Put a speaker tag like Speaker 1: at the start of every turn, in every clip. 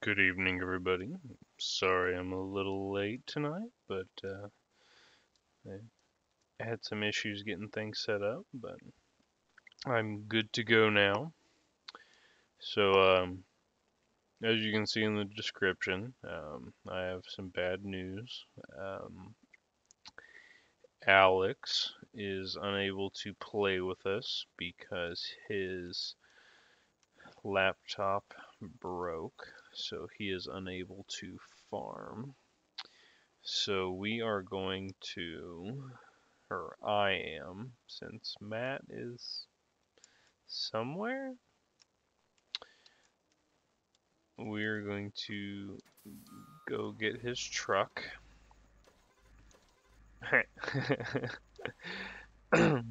Speaker 1: Good evening, everybody. Sorry I'm a little late tonight, but I had some issues getting things set up, but I'm good to go now. So, as you can see in the description, I have some bad news. Alex is unable to play with us because his laptop broke, so he is unable to farm. So we are going to, or I am, since Matt is somewhere, we're going to go get his truck,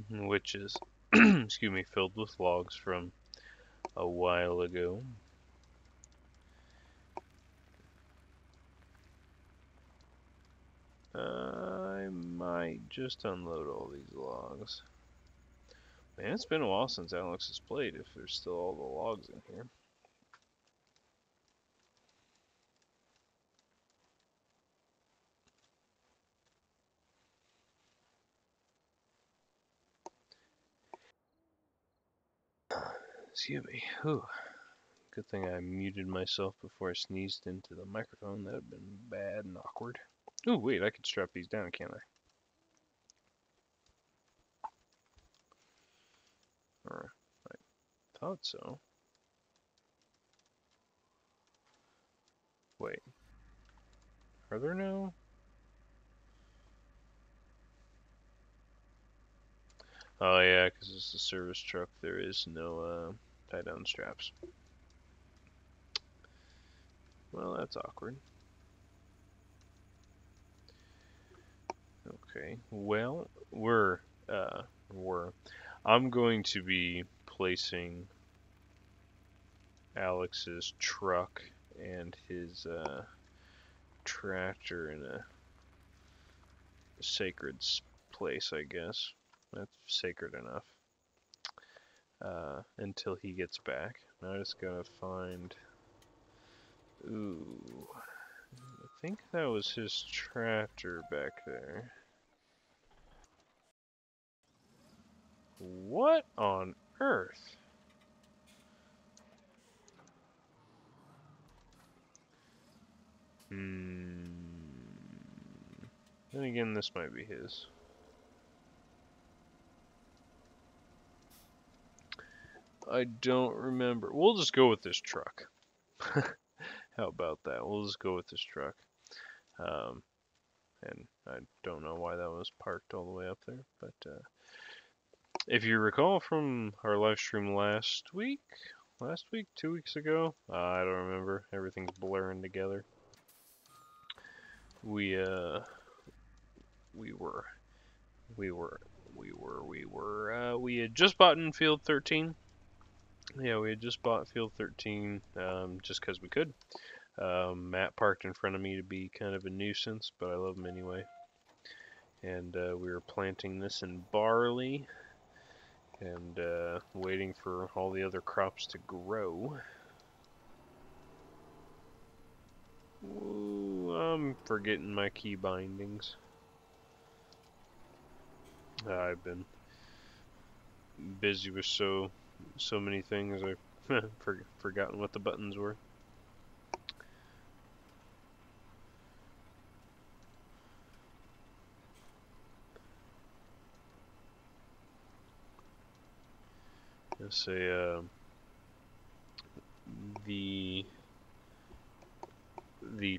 Speaker 1: which is, excuse me, filled with logs from a while ago. I might just unload all these logs. Man, it's been a while since Alex has played, if there's still all the logs in here. Excuse me. Whew. Good thing I muted myself before I sneezed into the microphone. That would have been bad and awkward. Oh, wait, I could strap these down, can't I? Or I thought so. Wait. Are there no? Oh, yeah, because it's a service truck. There is no tie-down straps. Well, that's awkward. Okay. Well, I'm going to be placing Alex's truck and his tractor in a sacred place, I guess. That's sacred enough. Until he gets back. Now I just gotta find. Ooh. I think that was his tractor back there. What on earth? Hmm. Then again, this might be his. I don't remember. We'll just go with this truck. How about that? We'll just go with this truck. And I don't know why that was parked all the way up there, but if you recall from our live stream last week, 2 weeks ago, I don't remember. Everything's blurring together. We had just bought in Field 13. Yeah, we had just bought Field 13 just because we could. Matt parked in front of me to be kind of a nuisance, but I love him anyway. And we were planting this in barley and waiting for all the other crops to grow. Ooh, I'm forgetting my key bindings. I've been busy with so many things. I've forgotten what the buttons were. Let's say the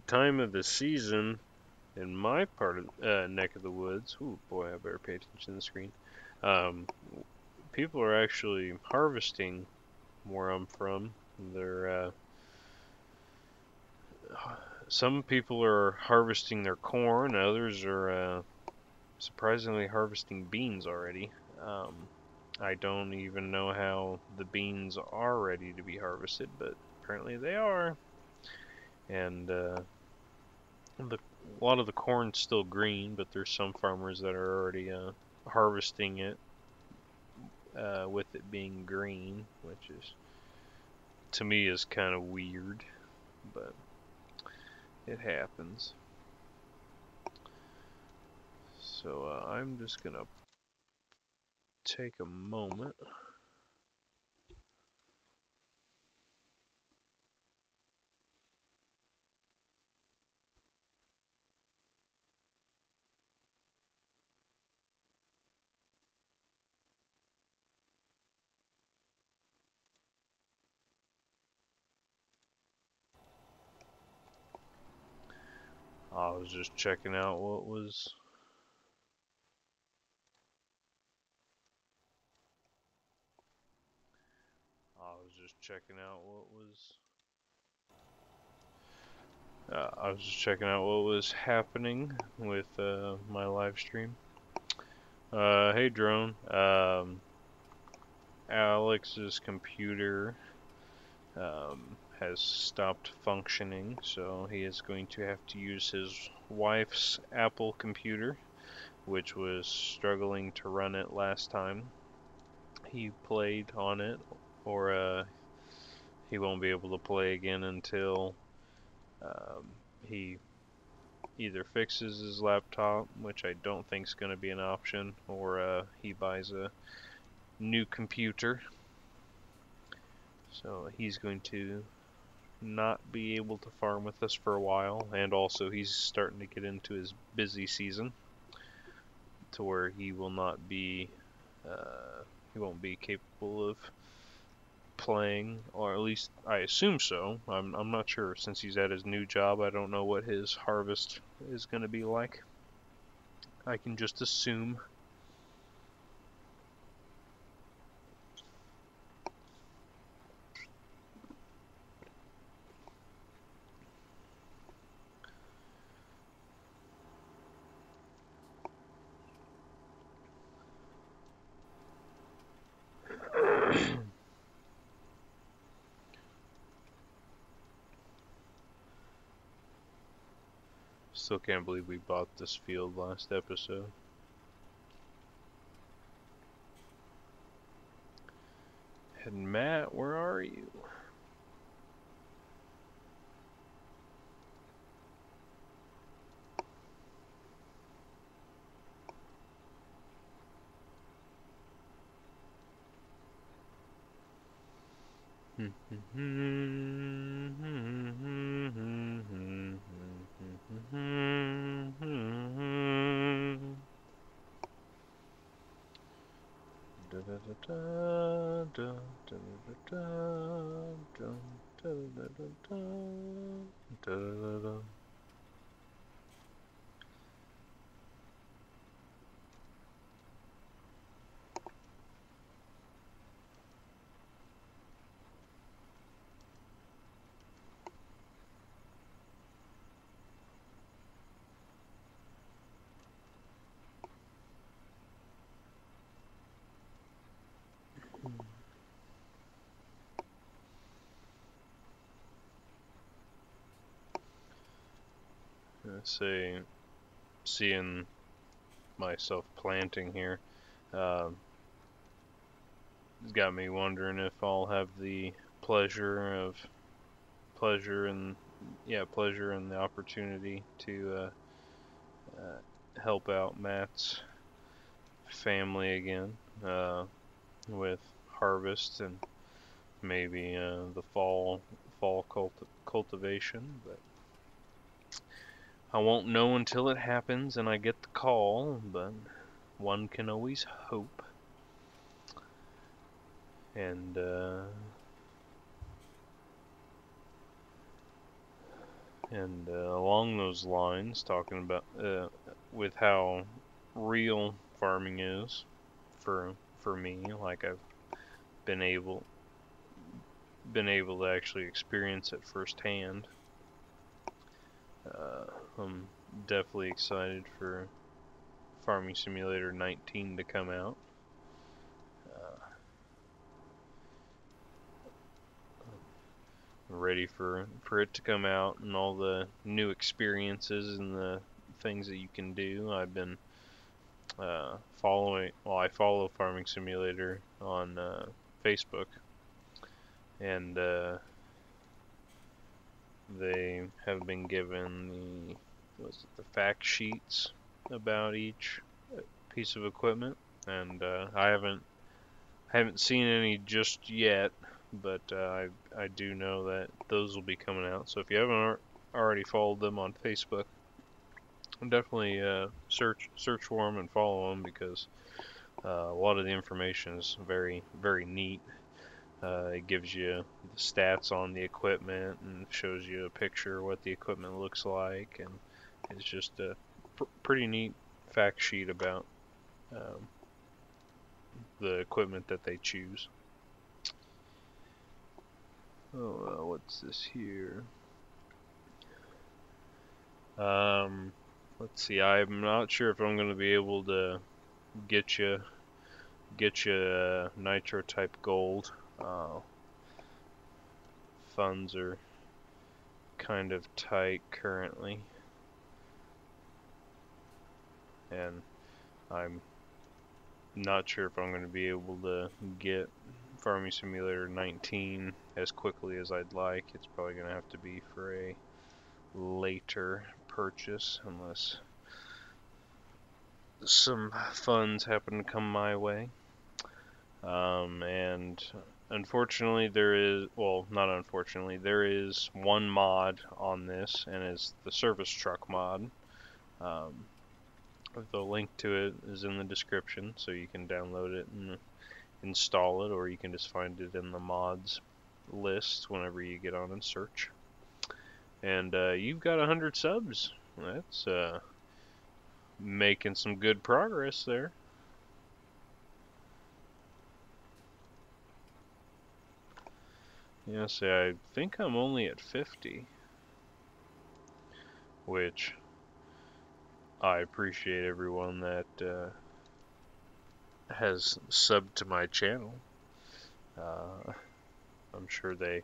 Speaker 1: time of the season in my part of neck of the woods. Ooh, boy, I better pay attention to the screen. People are actually harvesting where I'm from. They're some people are harvesting their corn. Others are surprisingly harvesting beans already. I don't even know how the beans are ready to be harvested, but apparently they are. And a lot of the corn's still green, but there's some farmers that are already harvesting it with it being green, which is, to me, is kind of weird. But It happens. So I'm just gonna take a moment. I was just checking out what was. I was just checking out what was happening with my live stream. Hey drone. Alex's computer has stopped functioning, so he is going to have to use his wife's Apple computer, which was struggling to run it last time he played on it, or he won't be able to play again until he either fixes his laptop, which I don't think is going to be an option, or he buys a new computer. So he's going to not be able to farm with us for a while, and also he's starting to get into his busy season to where he will not be he won't be capable of playing, or at least I assume so. I'm not sure, since he's at his new job. I don't know what his harvest is going to be like. I can just assume. Still can't believe we bought this field last episode. And Matt, where are you? Say, seeing myself planting here, it's got me wondering if I'll have the pleasure and the opportunity to help out Matt's family again with harvest and maybe the fall cultivation, but I won't know until it happens and I get the call, but one can always hope. And along those lines, talking about with how real farming is for me, like I've been able to actually experience it firsthand. I'm definitely excited for Farming Simulator 19 to come out. Ready for it to come out and all the new experiences and the things that you can do. I've been I follow Farming Simulator on Facebook, and they have been given the fact sheets about each piece of equipment, and I haven't seen any just yet, but I do know that those will be coming out. So if you haven't already followed them on Facebook, definitely search for them and follow them, because a lot of the information is very, very neat. It gives you the stats on the equipment and shows you a picture of what the equipment looks like, and it's just a pretty neat fact sheet about um, the equipment that they choose. Oh, what's this here? Let's see. I'm not sure if I'm going to be able to get you nitro type gold. Funds are kind of tight currently, and I'm not sure if I'm going to be able to get Farming Simulator 19 as quickly as I'd like. It's probably going to have to be for a later purchase, unless some funds happen to come my way. And unfortunately, not unfortunately, there is one mod on this, and it's the service truck mod. The link to it is in the description, so you can download it and install it, or you can just find it in the mods list whenever you get on and search. And you've got 100 subs. That's making some good progress there. Yeah, see, I think I'm only at 50, which I appreciate everyone that has subbed to my channel. I'm sure they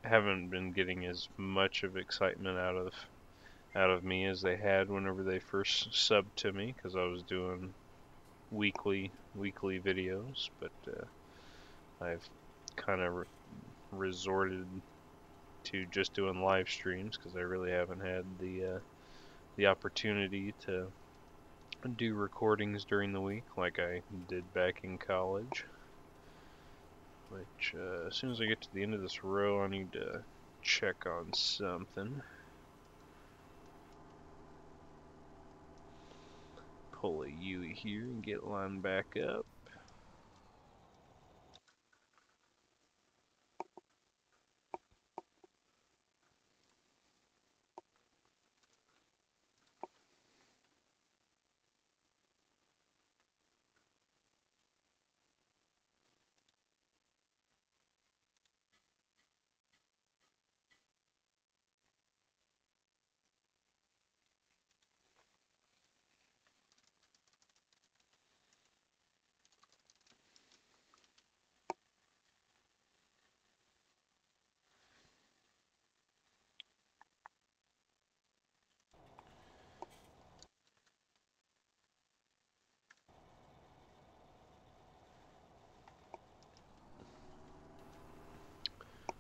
Speaker 1: haven't been getting as much of excitement out of me as they had whenever they first subbed to me, because I was doing weekly videos, but I've kind of resorted to just doing live streams, because I really haven't had the opportunity to do recordings during the week like I did back in college. Which, as soon as I get to the end of this row, I need to check on something. Pull a Yui here and get lined back up.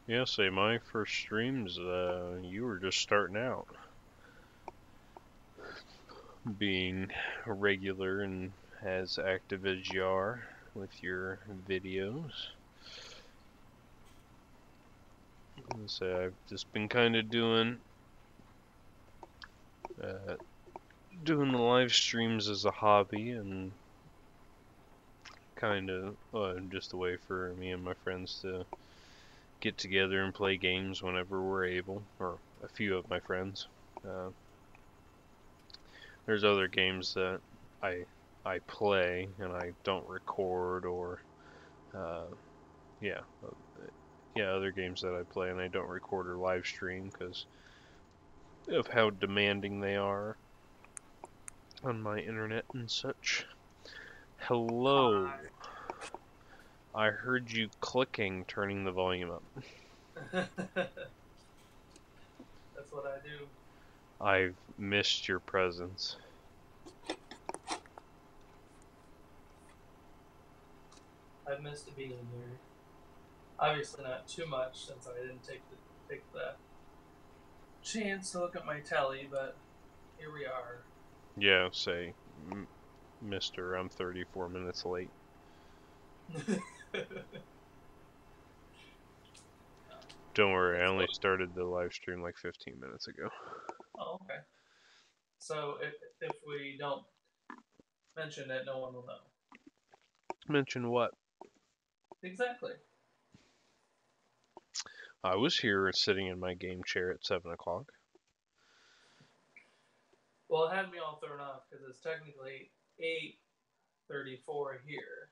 Speaker 1: Yeah, say my first streams, you were just starting out, being regular and as active as you are with your videos. So I've just been kind of doing the live streams as a hobby, and kind of just a way for me and my friends to get together and play games whenever we're able, or a few of my friends. There's other games that I play and I don't record, or yeah, other games that I play and I don't record or live stream because of how demanding they are on my internet and such. Hello.
Speaker 2: Hi.
Speaker 1: I heard you clicking, turning the volume up.
Speaker 2: That's what I do.
Speaker 1: I've missed your presence.
Speaker 2: I've missed being here. Obviously not too much since I didn't take the chance to look at my tally, but here we are.
Speaker 1: Yeah, say, Mister, I'm 34 minutes late. Don't worry, I only started the live stream like 15 minutes ago.
Speaker 2: Oh, okay. So if we don't mention it, no one will know.
Speaker 1: Mention what?
Speaker 2: Exactly.
Speaker 1: I was here sitting in my game chair at 7 o'clock.
Speaker 2: Well, it had me all thrown off because it's technically 8:34 here.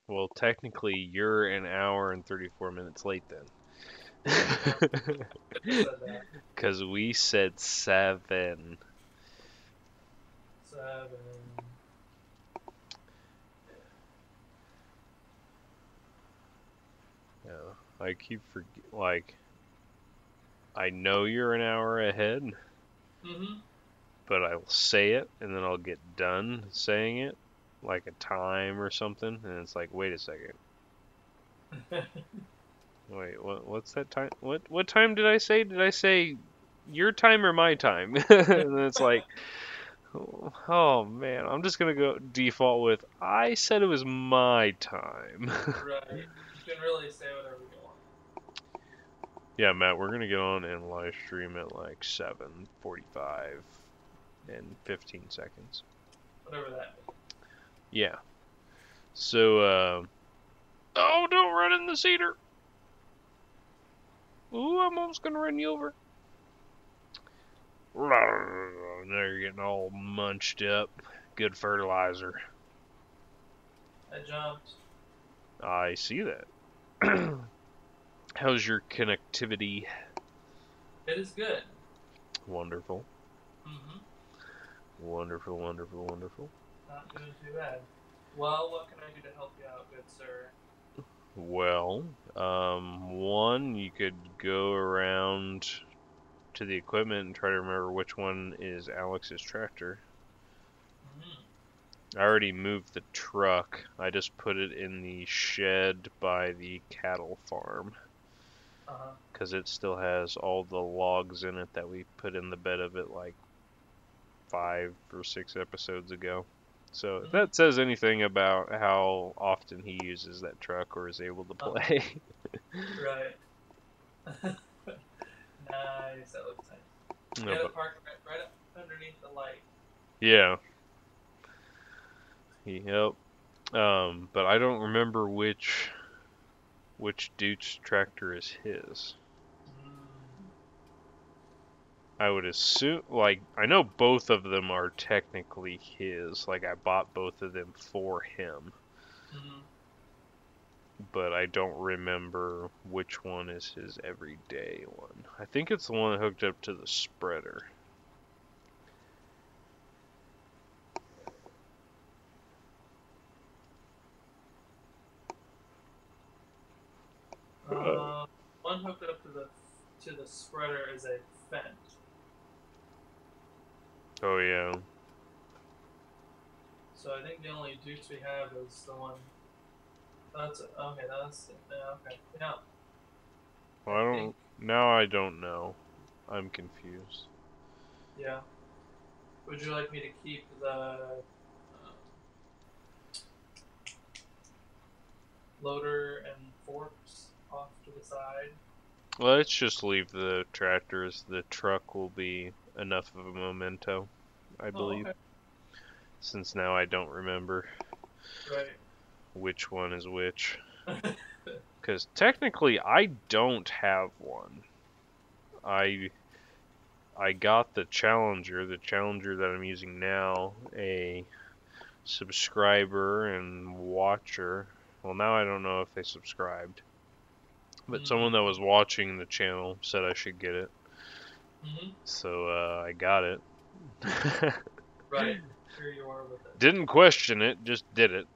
Speaker 1: Well, technically, you're an hour and 34 minutes late then.
Speaker 2: Yeah, I said that.
Speaker 1: Because we said 7.
Speaker 2: 7.
Speaker 1: Yeah, I keep like, I know you're an hour ahead,
Speaker 2: Mm-hmm.
Speaker 1: but I'll say it and then I'll get done saying it, like a time or something, and it's like, wait a second. Wait, what's that time? What time did I say? Did I say your time or my time? And then it's like, oh man, I'm just gonna go default with I said it was my time.
Speaker 2: Right. You can really say whatever you want.
Speaker 1: Yeah, Matt, we're gonna get on and live stream at like 7:45 in 15 seconds.
Speaker 2: Whatever that means.
Speaker 1: Yeah. So, oh, don't run in the cedar. Ooh, I'm almost gonna run you over. Now you're getting all munched up. Good fertilizer.
Speaker 2: I jumped.
Speaker 1: I see that. How's your connectivity?
Speaker 2: It is good.
Speaker 1: Wonderful.
Speaker 2: Mm-hmm.
Speaker 1: Wonderful, wonderful, wonderful.
Speaker 2: Not doing too bad. Well, what can I do to help you out, good sir?
Speaker 1: Well, one, you could go around to the equipment and try to remember which one is Alex's tractor.
Speaker 2: Mm-hmm.
Speaker 1: I already moved the truck. I just put it in the shed by the cattle farm.
Speaker 2: Uh-huh.
Speaker 1: Because it still has all the logs in it that we put in the bed of it like 5 or 6 episodes ago. So if
Speaker 2: Mm-hmm.
Speaker 1: that says anything about how often he uses that truck or is able to play.
Speaker 2: Right. Nice. That looks nice.
Speaker 1: No,
Speaker 2: Get
Speaker 1: but
Speaker 2: it parked right up underneath the light.
Speaker 1: yeah. Yep. But I don't remember which dude's tractor is his.
Speaker 2: Mm.
Speaker 1: I would assume, like, I know both of them are technically his. Like, I bought both of them for him.
Speaker 2: Mm-hmm.
Speaker 1: But I don't remember which one is his everyday one. I think it's the one hooked up to the spreader.
Speaker 2: One hooked up to the spreader is a Fent.
Speaker 1: Oh yeah.
Speaker 2: So I think the only Dukes we have is the one. That's okay. That's yeah, okay. Yeah.
Speaker 1: Well,
Speaker 2: I
Speaker 1: I
Speaker 2: think
Speaker 1: don't. Now I don't know. I'm confused.
Speaker 2: yeah. Would you like me to keep the loader and forks off to the side?
Speaker 1: Let's just leave the tractors. The truck will be enough of a memento, I
Speaker 2: Oh,
Speaker 1: believe.
Speaker 2: okay.
Speaker 1: Since now I don't remember
Speaker 2: Right.
Speaker 1: which one is which. Because technically I don't have one. I got the Challenger that I'm using now, a subscriber and watcher. Well, now I don't know if they subscribed, but someone that was watching the channel said I should get it.
Speaker 2: Mm-hmm.
Speaker 1: So I got it.
Speaker 2: Right. Here you are with it.
Speaker 1: Didn't question it, just did it.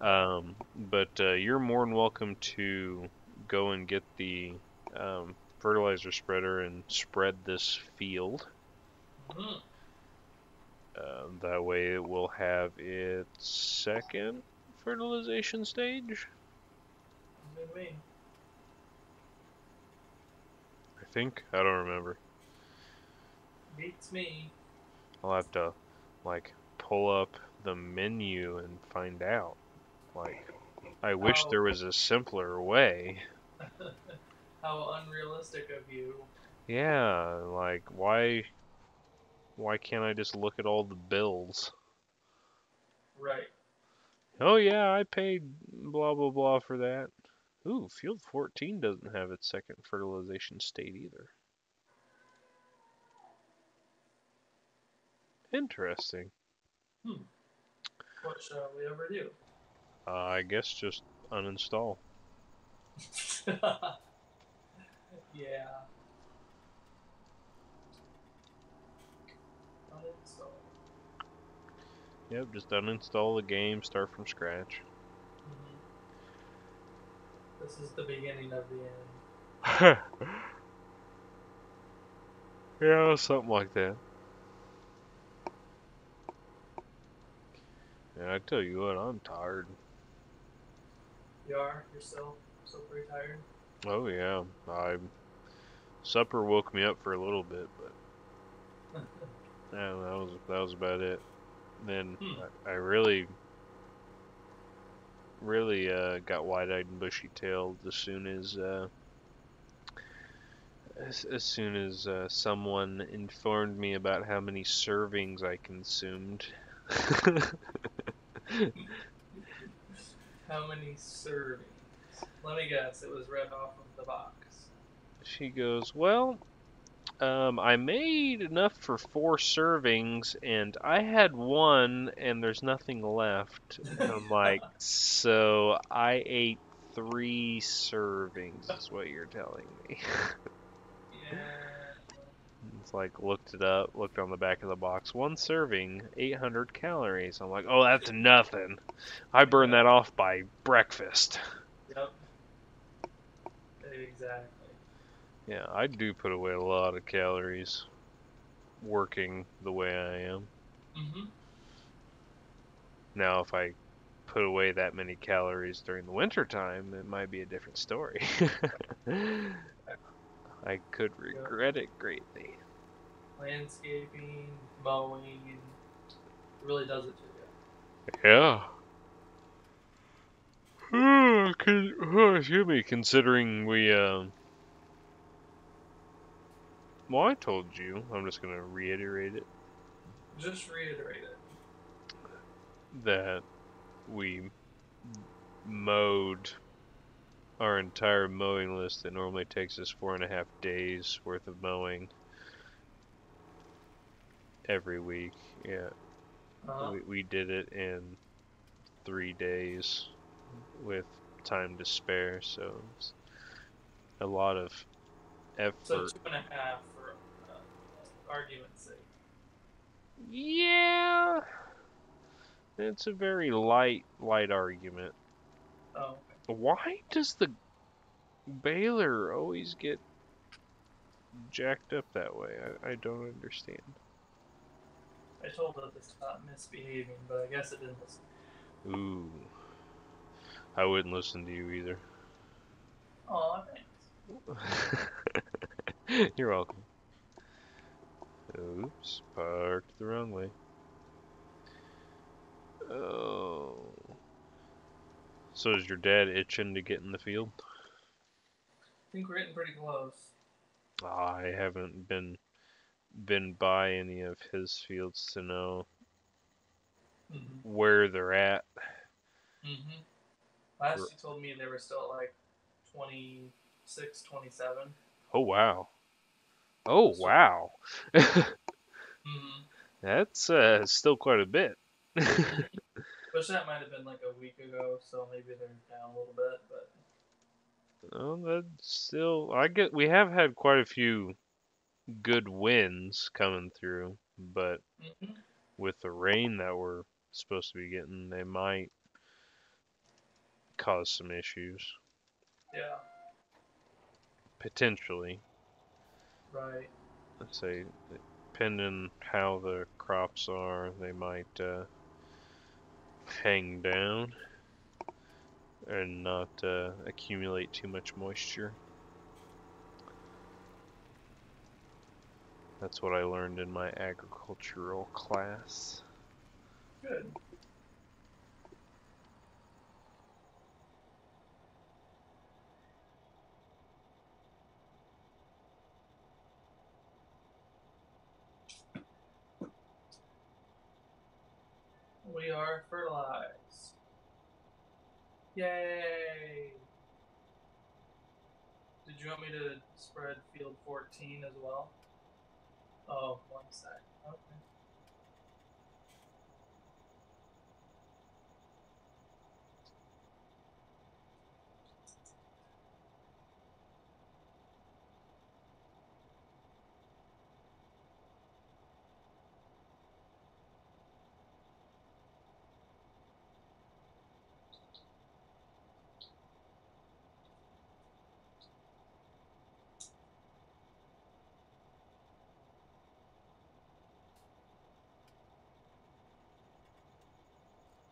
Speaker 2: Mm-hmm.
Speaker 1: But you're more than welcome to go and get the fertilizer spreader and spread this field.
Speaker 2: Mm-hmm.
Speaker 1: That way it will have its second fertilization stage.
Speaker 2: New to me.
Speaker 1: I think. I don't remember.
Speaker 2: Beats me.
Speaker 1: I'll have to, like, pull up the menu and find out. Like, I wish
Speaker 2: How
Speaker 1: there was a simpler way.
Speaker 2: how unrealistic of you.
Speaker 1: Yeah, like, why can't I just look at all the bills?
Speaker 2: Right.
Speaker 1: Oh yeah, I paid blah blah blah for that. Ooh, Field 14 doesn't have its second fertilization state either. Interesting.
Speaker 2: Hmm. What shall we ever do?
Speaker 1: I guess just uninstall.
Speaker 2: Yeah. Uninstall.
Speaker 1: Yep, just uninstall the game, start from scratch.
Speaker 2: Hmm. This is the beginning of the end.
Speaker 1: Yeah, something like that. Yeah, I tell you what, I'm tired.
Speaker 2: You are? You're still pretty tired?
Speaker 1: Oh yeah, I supper woke me up for a little bit, but yeah, that was about it. Then
Speaker 2: Hmm.
Speaker 1: I really got wide-eyed and bushy-tailed as soon as someone informed me about how many servings I consumed.
Speaker 2: How many servings? Let me guess, it was read off of the box.
Speaker 1: She goes, "Well, I made enough for 4 servings, and I had one, and there's nothing left." And I'm like, "So I ate 3 servings, is what you're telling me?"
Speaker 2: Yeah.
Speaker 1: It's like looked it up, looked on the back of the box. 1 serving, 800 calories. I'm like, oh, that's nothing. I burn that
Speaker 2: Yep.
Speaker 1: off by breakfast.
Speaker 2: Yep. Exactly.
Speaker 1: Yeah, I do put away a lot of calories working the way I am.
Speaker 2: Mm-hmm.
Speaker 1: Now, if I put away that many calories during the winter time, it might be a different story. I could
Speaker 2: Yep.
Speaker 1: regret it greatly.
Speaker 2: Landscaping, mowing, it really does it to you.
Speaker 1: Yeah. Excuse me, considering well, I told you, I'm just gonna reiterate it,
Speaker 2: Just reiterate it.
Speaker 1: that we mowed our entire mowing list. It normally takes us 4.5 days worth of mowing every week. Yeah,
Speaker 2: Uh-huh.
Speaker 1: we did it in 3 days with time to spare, so it's a lot of
Speaker 2: So
Speaker 1: effort.
Speaker 2: 2.5 for argument's sake.
Speaker 1: Yeah, it's a very light argument.
Speaker 2: Oh,
Speaker 1: Why does the baler always get jacked up that way? I don't understand.
Speaker 2: I told it to stop misbehaving, but I guess it didn't listen.
Speaker 1: Ooh, I wouldn't listen to you either.
Speaker 2: Aw, thanks.
Speaker 1: You're welcome. Oops, parked the wrong way. Oh. So is your dad itching to get in the field?
Speaker 2: I think we're getting pretty close.
Speaker 1: I haven't been by any of his fields to know
Speaker 2: Mm-hmm.
Speaker 1: where they're at.
Speaker 2: Mm-hmm. Last you told me they were still at like 26, 27.
Speaker 1: Oh wow. Oh
Speaker 2: So,
Speaker 1: wow.
Speaker 2: mm-hmm.
Speaker 1: That's still quite a bit.
Speaker 2: Mm-hmm. Which that might have been like a week ago, so maybe they're down a little bit, but
Speaker 1: Oh, that's still. I get. We have had quite a few good wins coming through, but
Speaker 2: mm-hmm.
Speaker 1: with the rain that we're supposed to be getting, they might cause some issues.
Speaker 2: Yeah,
Speaker 1: Potentially.
Speaker 2: right.
Speaker 1: Let's say, depending how the crops are, they might hang down. and not accumulate too much moisture. That's what I learned in my agricultural class.
Speaker 2: Good. We are fertilized. Yay! Did you want me to spread field 14 as well? Oh, 1 sec. Okay.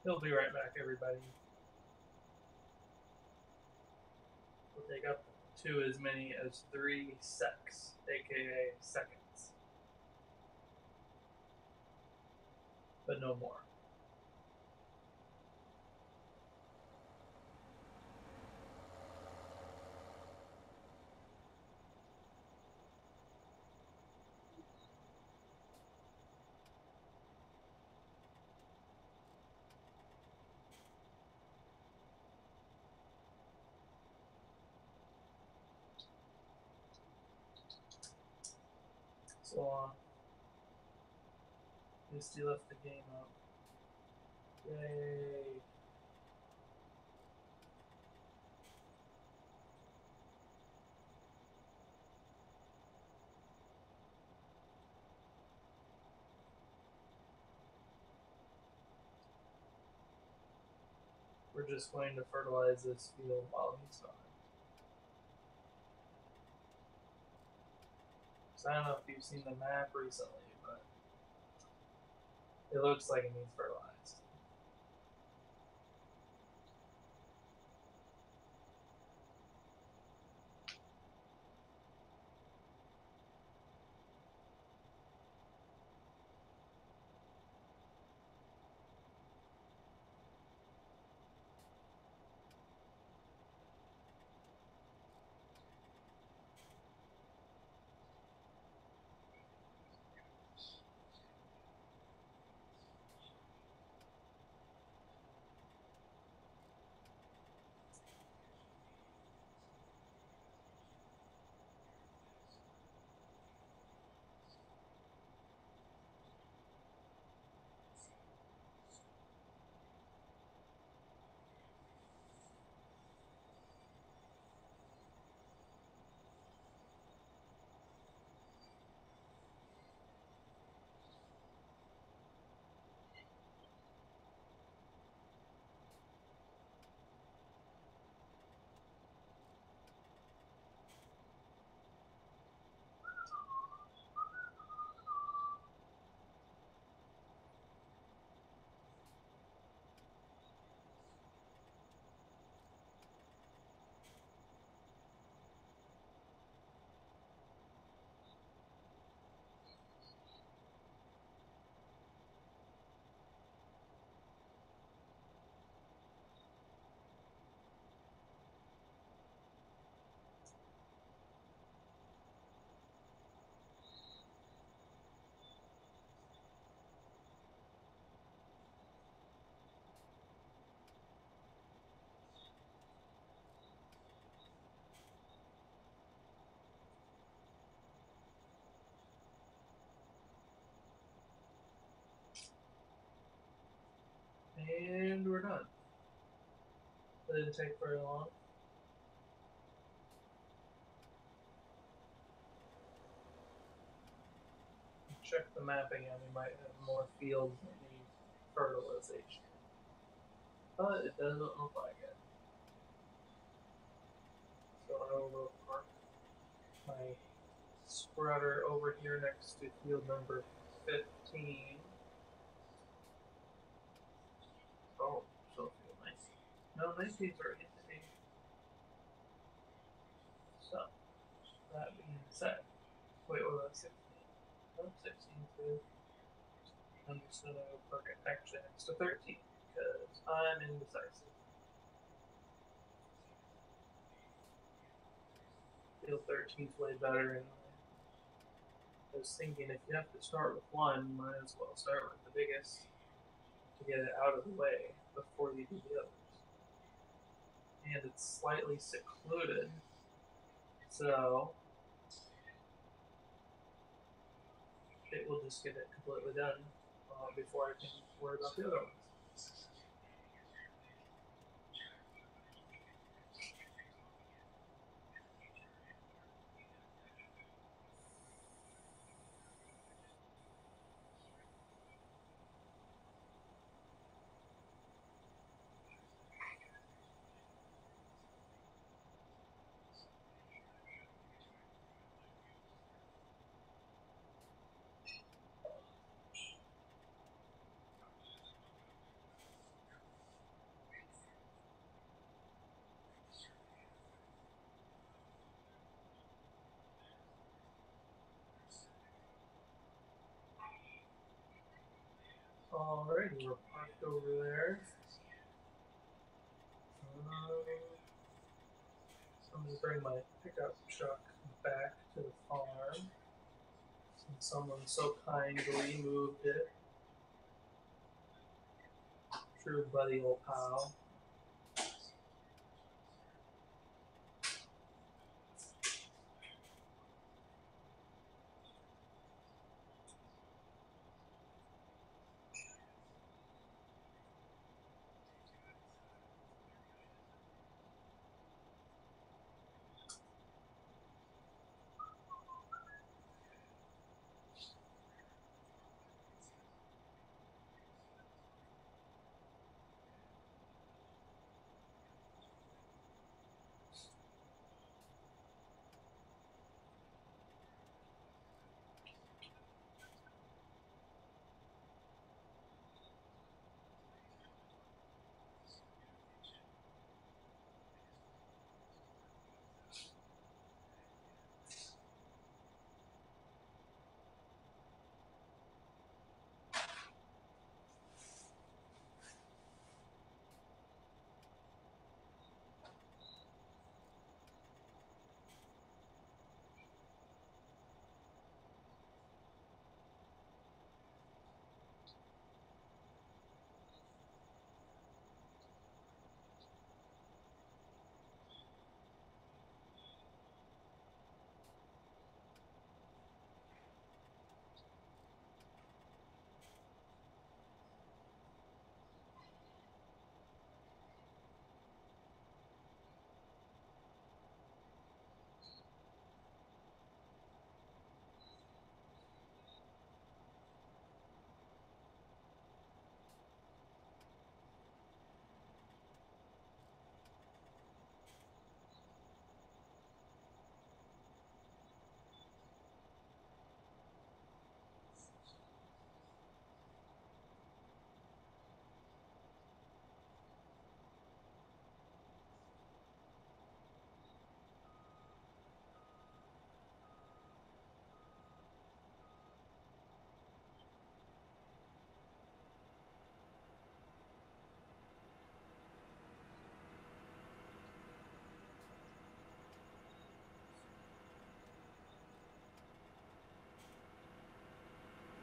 Speaker 2: He'll be right back, everybody. We'll take up to as many as 3 secs, aka seconds. But no more. So long. Misty left the game up. Yay. We're just going to fertilize this field while he's gone. So I don't know if you've seen the map recently, but it looks like it needs fertilized. And we're done. That didn't take very long. Check the map again. We might have more fields that need fertilization. But it doesn't look like it. So I will park my spreader over here next to field number 15. Oh, so feel nice. No, 19's already in the 8. So, that being said, wait, what about 16? Oh, 16's good. I'm just gonna put it actually next to 13 because I'm indecisive. I feel 13's way better anyway. I was thinking if you have to start with one, you might as well start with the biggest to get it out of the way before you do the others. And it's slightly secluded, so it will just get it completely done before I can worry about the other ones. Alrighty, we're parked over there. I'm going to bring my pickup truck back to the farm since someone so kindly moved it. True buddy, old pal.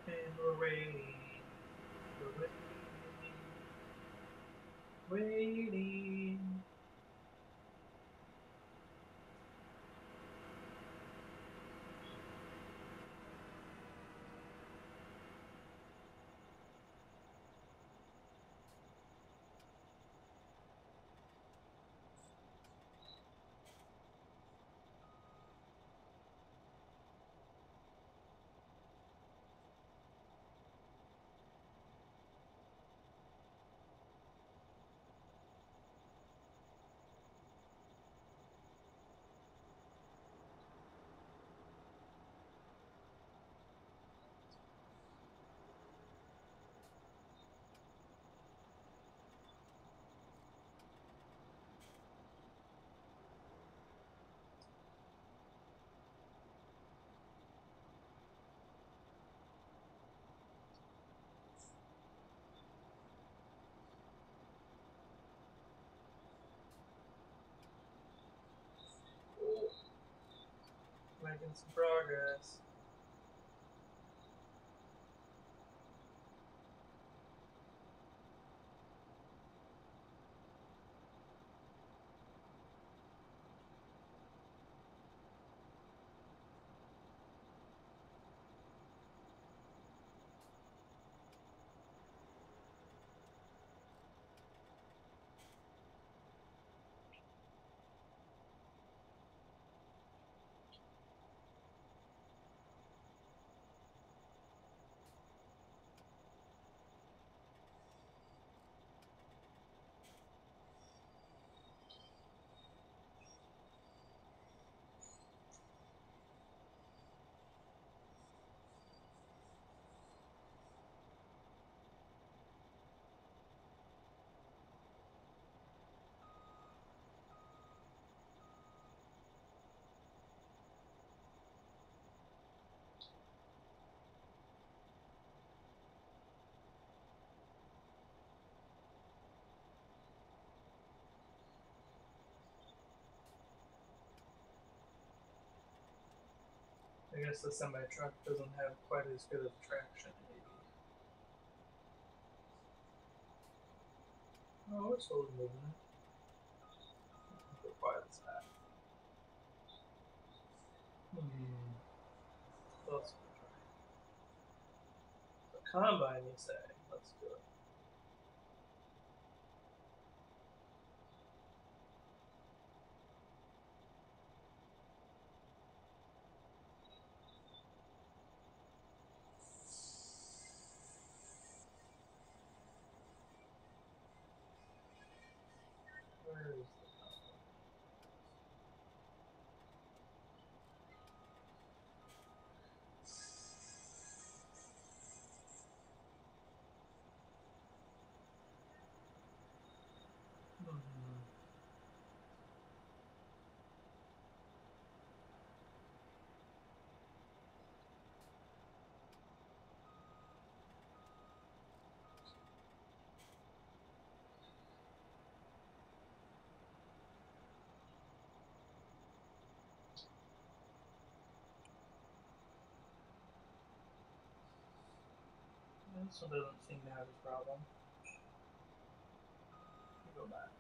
Speaker 2: And we're waiting. We're waiting. Waiting. Making some progress. I guess the semi truck doesn't have quite as good of traction, maybe. Oh, we're slowly moving it. How quiet is that? What else can we try? The combine, you say? Let's do it. Where is the combine? This one doesn't seem to have a problem. Go back.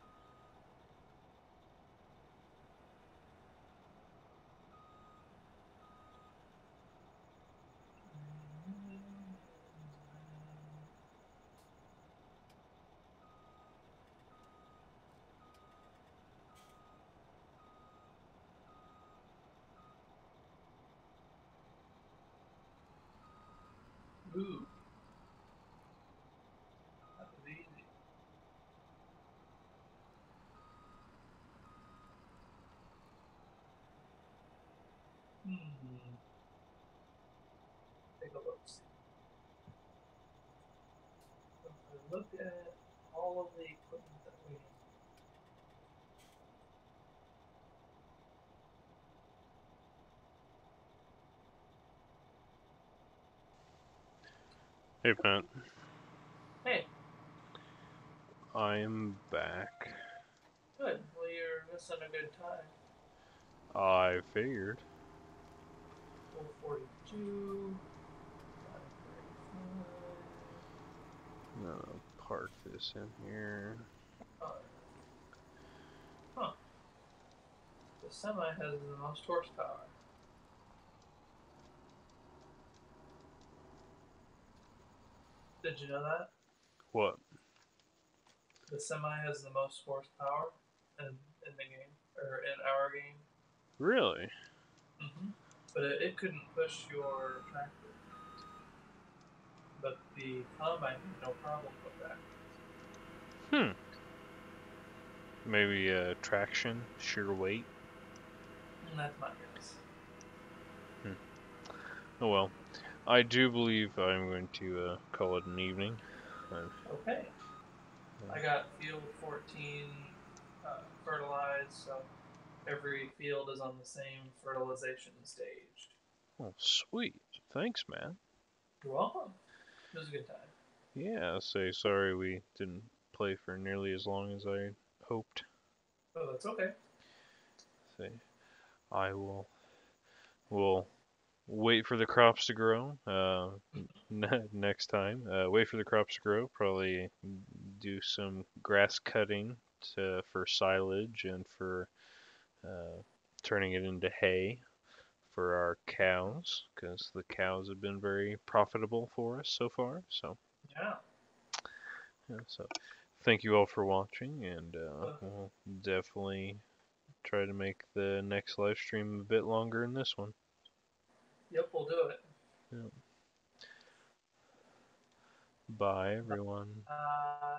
Speaker 2: Ooh. That was easy. Take a look. If I look at all of the equipment that we have.
Speaker 1: Hey, Pat.
Speaker 2: Hey,
Speaker 1: I'm back.
Speaker 2: good. Well, you're missing a good time.
Speaker 1: I figured.
Speaker 2: 442.
Speaker 1: I'm gonna park this in here.
Speaker 2: Huh. The semi has the most horsepower. Did you know that?
Speaker 1: What?
Speaker 2: The semi has the most horsepower in the game, or in our game.
Speaker 1: Really?
Speaker 2: But it couldn't push your tractor. But the combine had no problem with that.
Speaker 1: Maybe traction, sheer weight.
Speaker 2: That's my guess.
Speaker 1: Oh well. I do believe I'm going to call it an evening.
Speaker 2: Okay. I got field 14 fertilized, so every field is on the same fertilization stage.
Speaker 1: Oh, sweet. Thanks, man.
Speaker 2: You're welcome. It was a good time.
Speaker 1: Yeah, say sorry we didn't play for nearly as long as I hoped.
Speaker 2: Oh, that's okay.
Speaker 1: Say, I will we'll wait for the crops to grow. Next time, wait for the crops to grow. Probably do some grass cutting for silage and for uh, turning it into hay for our cows, because the cows have been very profitable for us so far. So,
Speaker 2: Yeah.
Speaker 1: yeah, so thank you all for watching, and
Speaker 2: But,
Speaker 1: we'll definitely try to make the next live stream a bit longer than this one.
Speaker 2: yep, we'll do it.
Speaker 1: Yeah. Bye, everyone.
Speaker 2: Uh,